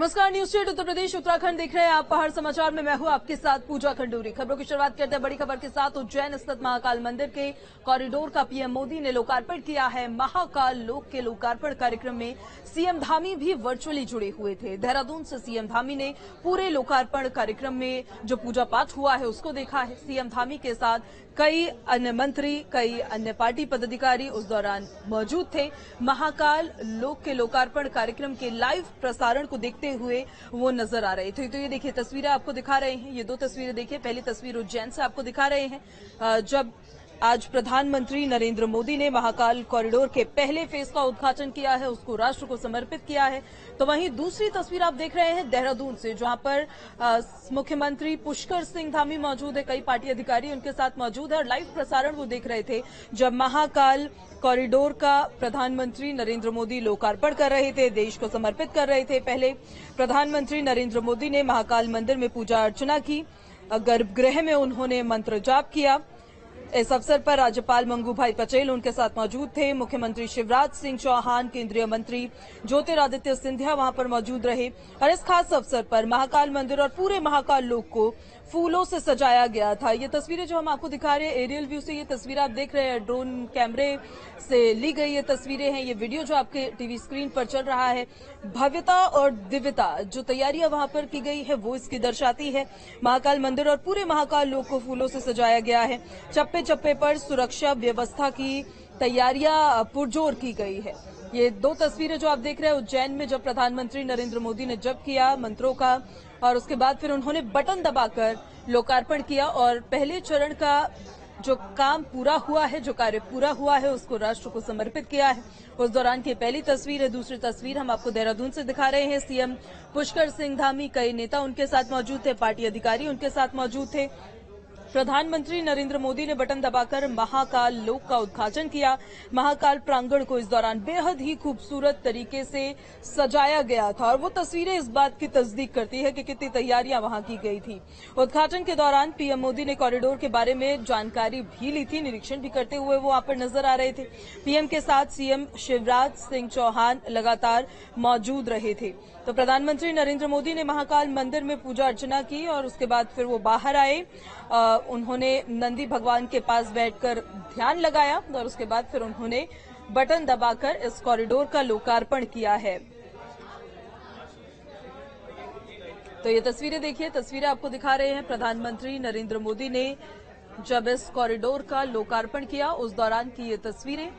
नमस्कार, news state Uttar Pradesh Uttarakhand देख रहे हैं आप। पहाड़ समाचार में मैं हूं आपके साथ पूजा खंडूरी। खबरों की शुरुआत करते हैं बड़ी खबर के साथ। उज्जैन स्थित महाकाल मंदिर के कॉरिडोर का पीएम मोदी ने लोकार्पण किया है। महाकाल लोक के लोकार्पण कार्यक्रम में सीएम धामी भी वर्चुअली जुड़े हुए थे। देहरादून से सीएम धामी ने पूरे लोकार्पण कार्यक्रम में जो पूजा पाठ हुआ है उसको देखा है। सीएम धामी के साथ कई अन्य मंत्री, कई अन्य पार्टी पदाधिकारी उस दौरान मौजूद थे। महाकाल लोक के लोकार्पण कार्यक्रम के लाइव प्रसारण को देखते हुए वो नजर आ रहे थे। तो ये देखिए तस्वीरें आपको दिखा रहे हैं। ये दो तस्वीरें देखिए। पहली तस्वीर उज्जैन से आपको दिखा रहे हैं जब आज प्रधानमंत्री नरेंद्र मोदी ने महाकाल कॉरिडोर के पहले फेज का उद्घाटन किया है, उसको राष्ट्र को समर्पित किया है। तो वहीं दूसरी तस्वीर आप देख रहे हैं देहरादून से, जहां पर मुख्यमंत्री पुष्कर सिंह धामी मौजूद है, कई पार्टी अधिकारी उनके साथ मौजूद है और लाइव प्रसारण वो देख रहे थे जब महाकाल कॉरिडोर का प्रधानमंत्री नरेंद्र मोदी लोकार्पण कर रहे थे, देश को समर्पित कर रहे थे। पहले प्रधानमंत्री नरेंद्र मोदी ने महाकाल मंदिर में पूजा अर्चना की, गर्भगृह में उन्होंने मंत्र जाप किया। इस अवसर पर राज्यपाल मंगू भाई पटेल उनके साथ मौजूद थे। मुख्यमंत्री शिवराज सिंह चौहान, केंद्रीय मंत्री ज्योतिरादित्य सिंधिया वहां पर मौजूद रहे और इस खास अवसर पर महाकाल मंदिर और पूरे महाकाल लोक को फूलों से सजाया गया था। ये तस्वीरें जो हम आपको दिखा रहे हैं एरियल व्यू से, ये तस्वीर आप देख रहे हैं ड्रोन कैमरे से ली गई ये तस्वीरें हैं। ये वीडियो जो आपके टीवी स्क्रीन पर चल रहा है, भव्यता और दिव्यता जो तैयारियां वहां पर की गई है वो इसकी दर्शाती है। महाकाल मंदिर और पूरे महाकाल लोक को फूलों से सजाया गया है। चप्पे चप्पे पर सुरक्षा व्यवस्था की तैयारियां पुरजोर की गई है। ये दो तस्वीरें जो आप देख रहे हैं उज्जैन में जब प्रधानमंत्री नरेंद्र मोदी ने जप किया मंत्रों का और उसके बाद फिर उन्होंने बटन दबाकर लोकार्पण किया और पहले चरण का जो काम पूरा हुआ है, जो कार्य पूरा हुआ है उसको राष्ट्र को समर्पित किया है। उस दौरान की पहली तस्वीर है। दूसरी तस्वीर हम आपको देहरादून से दिखा रहे हैं। सीएम पुष्कर सिंह धामी, कई नेता उनके साथ मौजूद थे, पार्टी अधिकारी उनके साथ मौजूद थे। प्रधानमंत्री नरेंद्र मोदी ने बटन दबाकर महाकाल लोक का उद्घाटन किया। महाकाल प्रांगण को इस दौरान बेहद ही खूबसूरत तरीके से सजाया गया था और वो तस्वीरें इस बात की तस्दीक करती है कि कितनी तैयारियां वहां की गई थी। उद्घाटन के दौरान पीएम मोदी ने कॉरिडोर के बारे में जानकारी भी ली थी, निरीक्षण भी करते हुए वो वहां पर नजर आ रहे थे। पीएम के साथ सीएम शिवराज सिंह चौहान लगातार मौजूद रहे थे। तो प्रधानमंत्री नरेंद्र मोदी ने महाकाल मंदिर में पूजा अर्चना की और उसके बाद फिर वो बाहर आए। उन्होंने नंदी भगवान के पास बैठकर ध्यान लगाया और उसके बाद फिर उन्होंने बटन दबाकर इस कॉरिडोर का लोकार्पण किया है। तो ये तस्वीरें देखिए, तस्वीरें आपको दिखा रहे हैं प्रधानमंत्री नरेंद्र मोदी ने जब इस कॉरिडोर का लोकार्पण किया उस दौरान की ये तस्वीरें।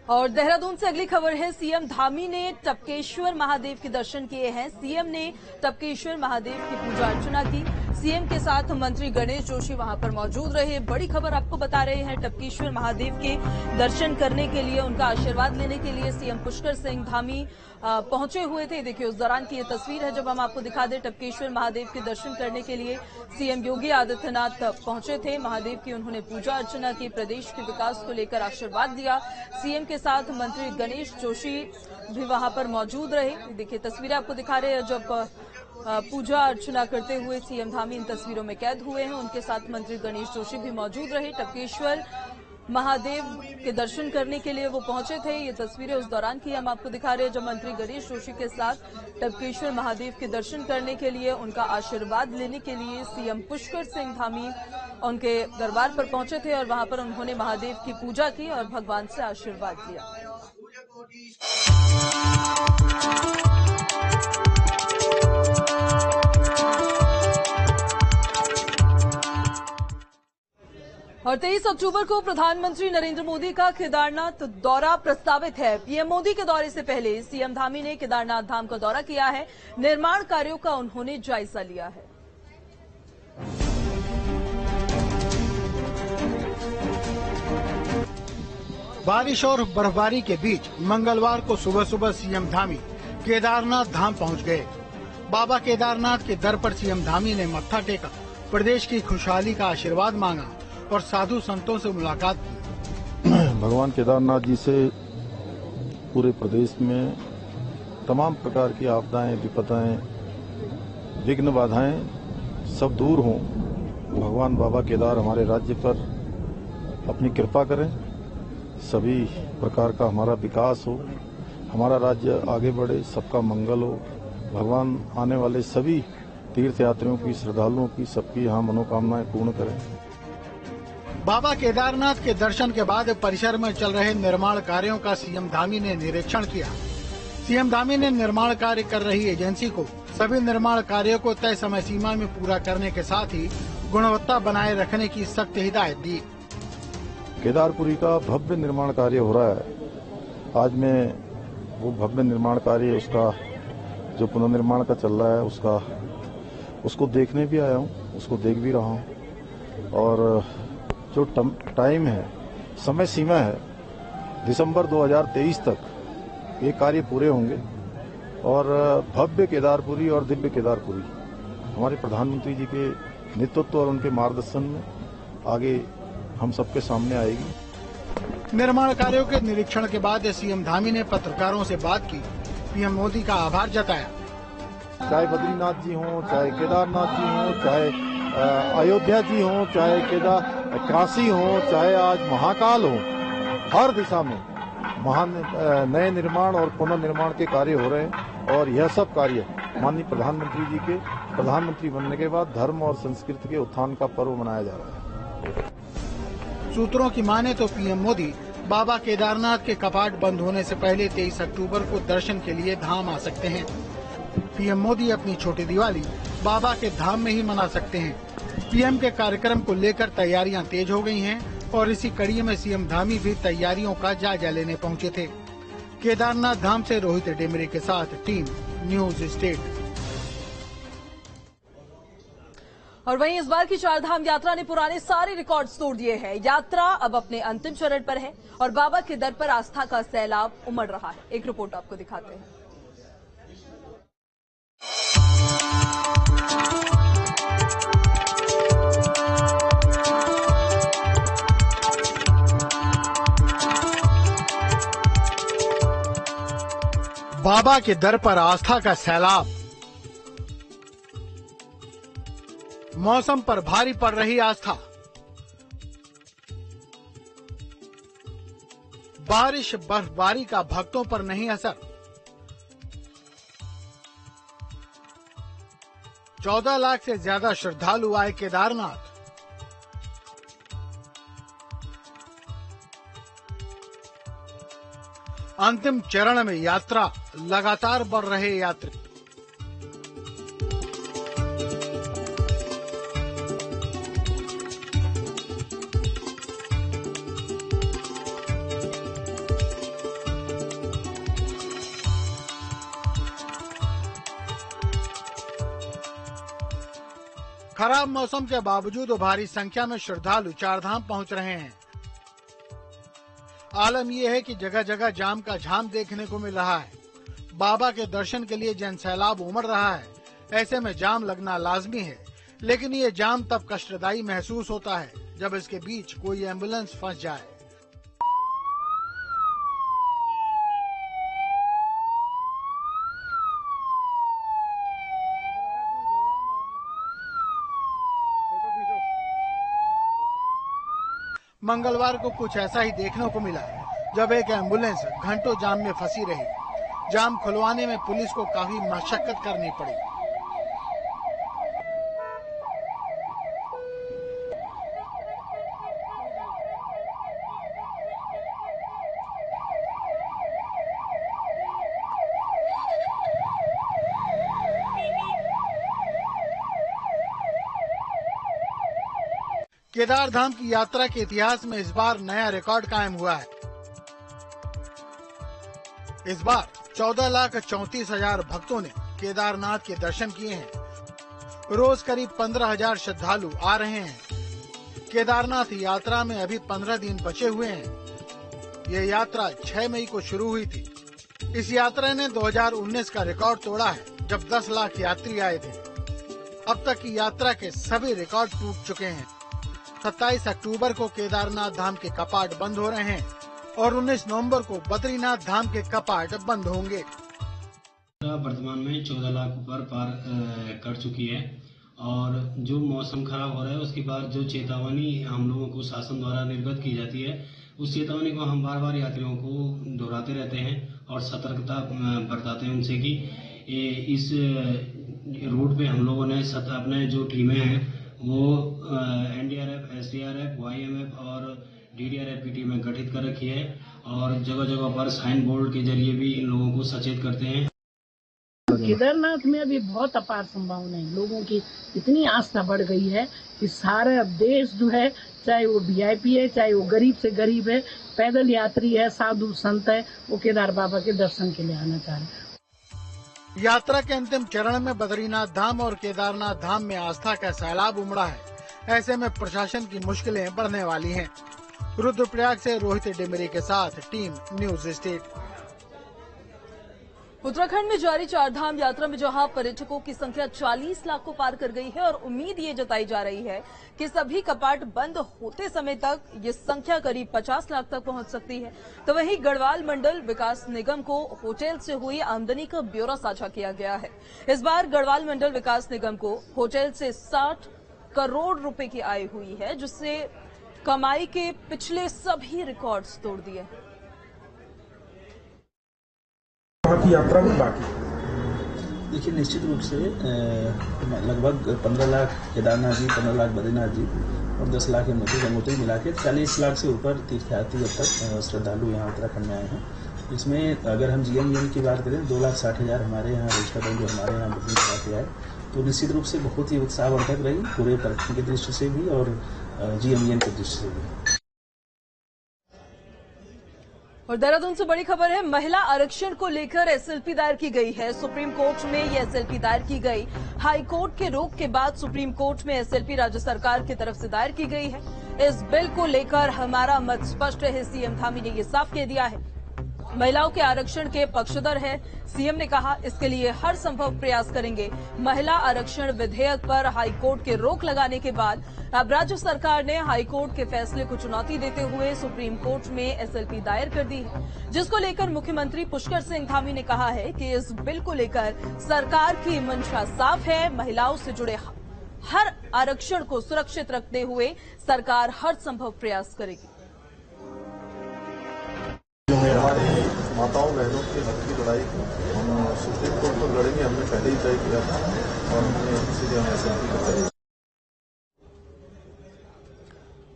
और देहरादून से अगली खबर है। सीएम धामी ने टपकेश्वर महादेव के दर्शन किए हैं। सीएम ने टपकेश्वर महादेव की पूजा अर्चना की। सीएम के साथ मंत्री गणेश जोशी वहां पर मौजूद रहे। बड़ी खबर आपको बता रहे हैं, टपकेश्वर महादेव के दर्शन करने के लिए, उनका आशीर्वाद लेने के लिए सीएम पुष्कर सिंह धामी पहुंचे हुए थे। देखिए उस दौरान की ये तस्वीर है जब हम आपको दिखा दें। टपकेश्वर महादेव के दर्शन करने के लिए सीएम योगी आदित्यनाथ पहुंचे थे। महादेव की उन्होंने पूजा अर्चना की, प्रदेश के विकास को लेकर आशीर्वाद दिया। सीएम के साथ मंत्री गणेश जोशी भी वहां पर मौजूद रहे। देखिए तस्वीरें आपको दिखा रहे हैं जब पूजा अर्चना करते हुए सीएम धामी इन तस्वीरों में कैद हुए हैं। उनके साथ मंत्री गणेश जोशी भी मौजूद रहे। टपकेश्वर महादेव के दर्शन करने के लिए वो पहुंचे थे। ये तस्वीरें उस दौरान की हम आपको दिखा रहे हैं जब मंत्री गणेश जोशी के साथ टपकेश्वर महादेव के दर्शन करने के लिए, उनका आशीर्वाद लेने के लिए सीएम पुष्कर सिंह धामी उनके दरबार पर पहुंचे थे और वहां पर उन्होंने महादेव की पूजा की और भगवान से आशीर्वाद लिया। और 23 अक्टूबर को प्रधानमंत्री नरेंद्र मोदी का केदारनाथ दौरा प्रस्तावित है। पीएम मोदी के दौरे से पहले सीएम धामी ने केदारनाथ धाम का दौरा किया है। निर्माण कार्यों का उन्होंने जायजा लिया है। बारिश और बर्फबारी के बीच मंगलवार को सुबह सुबह सीएम धामी केदारनाथ धाम पहुंच गए। बाबा केदारनाथ के दर पर सीएम धामी ने मत्था टेका, प्रदेश की खुशहाली का आशीर्वाद मांगा और साधु संतों से मुलाकात की। भगवान केदारनाथ जी से पूरे प्रदेश में तमाम प्रकार की आपदाएं, विपदाएं, विघ्न बाधाएं सब दूर हों। भगवान बाबा केदार हमारे राज्य पर अपनी कृपा करें सभी प्रकार का हमारा विकास हो, हमारा राज्य आगे बढ़े, सबका मंगल हो। भगवान आने वाले सभी तीर्थयात्रियों की, श्रद्धालुओं की, सबकी यहाँ मनोकामनाएं पूर्ण करें। बाबा केदारनाथ के दर्शन के बाद परिसर में चल रहे निर्माण कार्यों का सीएम धामी ने निरीक्षण किया। सीएम धामी ने निर्माण कार्य कर रही एजेंसी को सभी निर्माण कार्यों को तय समय सीमा में पूरा करने के साथ ही गुणवत्ता बनाए रखने की सख्त हिदायत दी। केदारपुरी का भव्य निर्माण कार्य हो रहा है। आज मैं वो भव्य निर्माण कार्य, उसका जो पुनर्निर्माण का चल रहा है, उसको देखने भी आया हूँ, उसको देख भी रहा हूँ। और जो टाइम है, समय सीमा है, दिसंबर 2023 तक ये कार्य पूरे होंगे और भव्य केदारपुरी और दिव्य केदारपुरी हमारे प्रधानमंत्री जी के नेतृत्व और उनके मार्गदर्शन में आगे हम सबके सामने आएगी। निर्माण कार्यों के निरीक्षण के बाद सीएम धामी ने पत्रकारों से बात की, पीएम मोदी का आभार जताया। चाहे बद्रीनाथ जी हों, चाहे केदारनाथ जी हों, चाहे अयोध्या जी हों, चाहे काशी हो, चाहे आज महाकाल हो, हर दिशा में महान नए निर्माण और पुनर्निर्माण के कार्य हो रहे हैं। और यह सब कार्य माननीय प्रधानमंत्री जी के प्रधानमंत्री बनने के बाद धर्म और संस्कृति के उत्थान का पर्व मनाया जा रहा है। सूत्रों की माने तो पीएम मोदी बाबा केदारनाथ के कपाट बंद होने से पहले 23 अक्टूबर को दर्शन के लिए धाम आ सकते हैं। पीएम मोदी अपनी छोटी दिवाली बाबा के धाम में ही मना सकते हैं। पीएम के कार्यक्रम को लेकर तैयारियां तेज हो गई हैं और इसी कड़ी में सीएम धामी भी तैयारियों का जायजा लेने पहुंचे थे। केदारनाथ धाम से रोहित डेमरे के साथ टीम न्यूज स्टेट। और वहीं इस बार की चारधाम यात्रा ने पुराने सारे रिकॉर्ड्स तोड़ दिए हैं। यात्रा अब अपने अंतिम चरण पर है और बाबा के दर पर आस्था का सैलाब उमड़ रहा है। एक रिपोर्ट आपको दिखाते हैं। बाबा के दर पर आस्था का सैलाब। मौसम पर भारी पड़ रही आस्था। बारिश बर्फबारी का भक्तों पर नहीं असर। 14 लाख से ज्यादा श्रद्धालु आए केदारनाथ। अंतिम चरण में यात्रा, लगातार बढ़ रहे यात्री। खराब मौसम के बावजूद भारी संख्या में श्रद्धालु चारधाम पहुंच रहे हैं। आलम यह है कि जगह जगह जाम का झाम देखने को मिल रहा है। बाबा के दर्शन के लिए जन सैलाब उमड़ रहा है। ऐसे में जाम लगना लाजमी है, लेकिन ये जाम तब कष्टदायी महसूस होता है जब इसके बीच कोई एम्बुलेंस फंस जाए। मंगलवार को कुछ ऐसा ही देखने को मिला, जब एक एम्बुलेंस घंटों जाम में फंसी रही। जाम खुलवाने में पुलिस को काफी मशक्कत करनी पड़ी। केदार धाम की यात्रा के इतिहास में इस बार नया रिकॉर्ड कायम हुआ है। इस बार 14,34,000 भक्तों ने केदारनाथ के दर्शन किए हैं। रोज करीब 15,000 श्रद्धालु आ रहे हैं। केदारनाथ यात्रा में अभी 15 दिन बचे हुए हैं। यह यात्रा 6 मई को शुरू हुई थी। इस यात्रा ने 2019 का रिकॉर्ड तोड़ा है, जब 10 लाख यात्री आए थे। अब तक की यात्रा के सभी रिकॉर्ड टूट चुके हैं। 27 अक्टूबर को केदारनाथ धाम के कपाट बंद हो रहे हैं और 19 नवंबर को बद्रीनाथ धाम के कपाट बंद होंगे। वर्तमान में 14 लाख ऊपर पार कर चुकी है और जो मौसम खराब हो रहा है उसके बाद जो चेतावनी हम लोगों को शासन द्वारा निर्गत की जाती है उस चेतावनी को हम बार बार यात्रियों को दोहराते रहते हैं और सतर्कता बरताते हैं उनसे कि इस रूट पे हम लोगों ने अपने जो टीमें हैं वो एनडीआरएफ, एसडीआरएफ, वाईएमएफ और डीडीआरएफ की टीमें गठित कर रखी है और जगह जगह पर साइन बोर्ड के जरिए भी इन लोगों को सचेत करते हैं। केदारनाथ में अभी बहुत अपार संभावना है। लोगों की इतनी आस्था बढ़ गई है कि सारा देश जो है, चाहे वो वीआईपी है, चाहे वो गरीब से गरीब है, पैदल यात्री है, साधु संत है, वो केदार बाबा के दर्शन के लिए आना चाह रहे हैं। यात्रा के अंतिम चरण में बद्रीनाथ धाम और केदारनाथ धाम में आस्था का सैलाब उमड़ा है। ऐसे में प्रशासन की मुश्किलें बढ़ने वाली हैं। रुद्रप्रयाग से रोहित डिमरी के साथ टीम न्यूज स्टेट। उत्तराखंड में जारी चारधाम यात्रा में जहां पर्यटकों की संख्या 40 लाख को पार कर गई है और उम्मीद ये जताई जा रही है कि सभी कपाट बंद होते समय तक ये संख्या करीब 50 लाख तक पहुंच सकती है, तो वहीं गढ़वाल मंडल विकास निगम को होटल से हुई आमदनी का ब्यौरा साझा किया गया है। इस बार गढ़वाल मंडल विकास निगम को होटल से 60 करोड़ रुपए की आय हुई है, जिससे कमाई के पिछले सभी रिकॉर्ड्स तोड़ दिए। बाकी यात्रा में बाकी देखिए, निश्चित रूप से लगभग 15 लाख केदारनाथ जी, 15 लाख बद्रीनाथ जी और 10 लाख यमुनोत्री गंगोत्री मिला के 40 लाख से ऊपर तीर्थयात्री अब तक श्रद्धालु यहाँ उत्तराखंड में आए हैं। इसमें अगर हम जीएमवीएन की बात करें, 2,60,000 हमारे यहाँ रजिस्टर्ड जो हमारे यहाँ बुकिंग करा के आए, तो निश्चित रूप से बहुत ही उत्साहवर्धक रही, पूरे पर्यटन की दृष्टि से भी और जीएमवीएन की दृष्टि से भी। और देहरादून से बड़ी खबर है, महिला आरक्षण को लेकर एसएलपी दायर की गई है। सुप्रीम कोर्ट में ये एसएलपी दायर की गई। हाई कोर्ट के रोक के बाद सुप्रीम कोर्ट में एसएलपी राज्य सरकार की तरफ से दायर की गई है। इस बिल को लेकर हमारा मत स्पष्ट है, सीएम धामी ने ये साफ कह दिया है। महिलाओं के आरक्षण के पक्षधर है। सीएम ने कहा, इसके लिए हर संभव प्रयास करेंगे। महिला आरक्षण विधेयक पर हाईकोर्ट के रोक लगाने के बाद अब राज्य सरकार ने हाईकोर्ट के फैसले को चुनौती देते हुए सुप्रीम कोर्ट में एसएलपी दायर कर दी है, जिसको लेकर मुख्यमंत्री पुष्कर सिंह धामी ने कहा है कि इस बिल को लेकर सरकार की मंशा साफ है। महिलाओं से जुड़े हर आरक्षण को सुरक्षित रखते हुए सरकार हर संभव प्रयास करेगी। हमारी माताओं बहनों के हक की लड़ाई हम सुप्रीम कोर्ट पर लड़ेंगे, हमने पहले ही तय किया था और हमने इसीलिए हम एसएलपी करते हैं।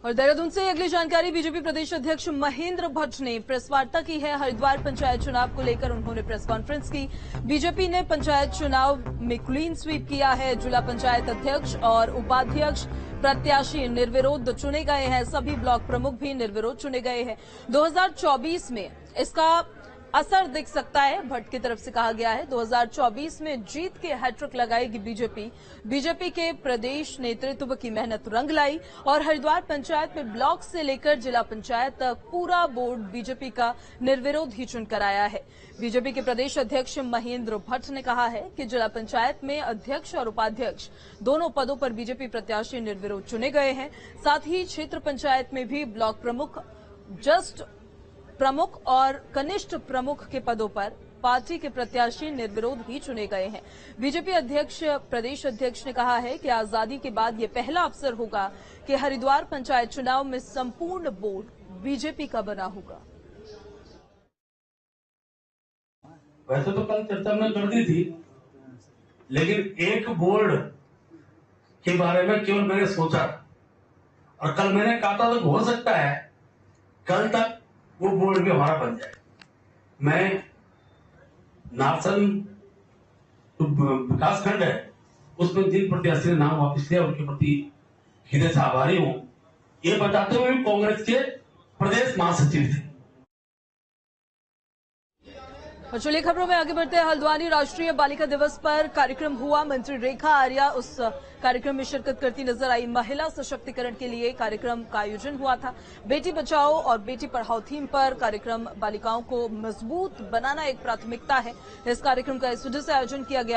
और देहरादून से अगली जानकारी, बीजेपी प्रदेश अध्यक्ष महेंद्र भट्ट ने प्रेस वार्ता की है। हरिद्वार पंचायत चुनाव को लेकर उन्होंने प्रेस कॉन्फ्रेंस की। बीजेपी ने पंचायत चुनाव में क्लीन स्वीप किया है। जिला पंचायत अध्यक्ष और उपाध्यक्ष प्रत्याशी निर्विरोध चुने गए हैं। सभी ब्लॉक प्रमुख भी निर्विरोध चुने गए हैं। 2024 में इसका असर दिख सकता है, भट्ट की तरफ से कहा गया है। 2024 में जीत के हैट्रिक लगाएगी बीजेपी। बीजेपी के प्रदेश नेतृत्व की मेहनत रंग लाई और हरिद्वार पंचायत में ब्लॉक से लेकर जिला पंचायत तक पूरा बोर्ड बीजेपी का निर्विरोध ही चुनकर आया है। बीजेपी के प्रदेश अध्यक्ष महेंद्र भट्ट ने कहा है कि जिला पंचायत में अध्यक्ष और उपाध्यक्ष दोनों पदों पर बीजेपी प्रत्याशी निर्विरोध चुने गए हैं। साथ ही क्षेत्र पंचायत में भी ब्लॉक प्रमुख, जस्ट प्रमुख और कनिष्ठ प्रमुख के पदों पर पार्टी के प्रत्याशी निर्विरोध ही चुने गए हैं। बीजेपी अध्यक्ष, प्रदेश अध्यक्ष ने कहा है कि आजादी के बाद ये पहला अवसर होगा कि हरिद्वार पंचायत चुनाव में संपूर्ण बोर्ड बीजेपी का बना होगा। वैसे तो कल चर्चा में कर दी थी, लेकिन एक बोर्ड के बारे में केवल मैंने सोचा और कल मैंने कहा था तो हो सकता है कल तक वो बोर्ड भी हमारा बन जाए। मैं नारसन विकास खंड है, उसमें जिन प्रत्याशी ने नाम वापस लिया उनके प्रति हृदय से आभारी हूं। ये बताते हुए कांग्रेस के प्रदेश महासचिव थे। और चलिए खबरों में आगे बढ़ते हैं। हल्द्वानी राष्ट्रीय बालिका दिवस पर कार्यक्रम हुआ। मंत्री रेखा आर्या उस कार्यक्रम में शिरकत करती नजर आई। महिला सशक्तिकरण के लिए कार्यक्रम का आयोजन हुआ था। बेटी बचाओ और बेटी पढ़ाओ थीम पर कार्यक्रम बालिकाओं को मजबूत बनाना एक प्राथमिकता है। इस कार्यक्रम का इस वजह से आयोजन किया गया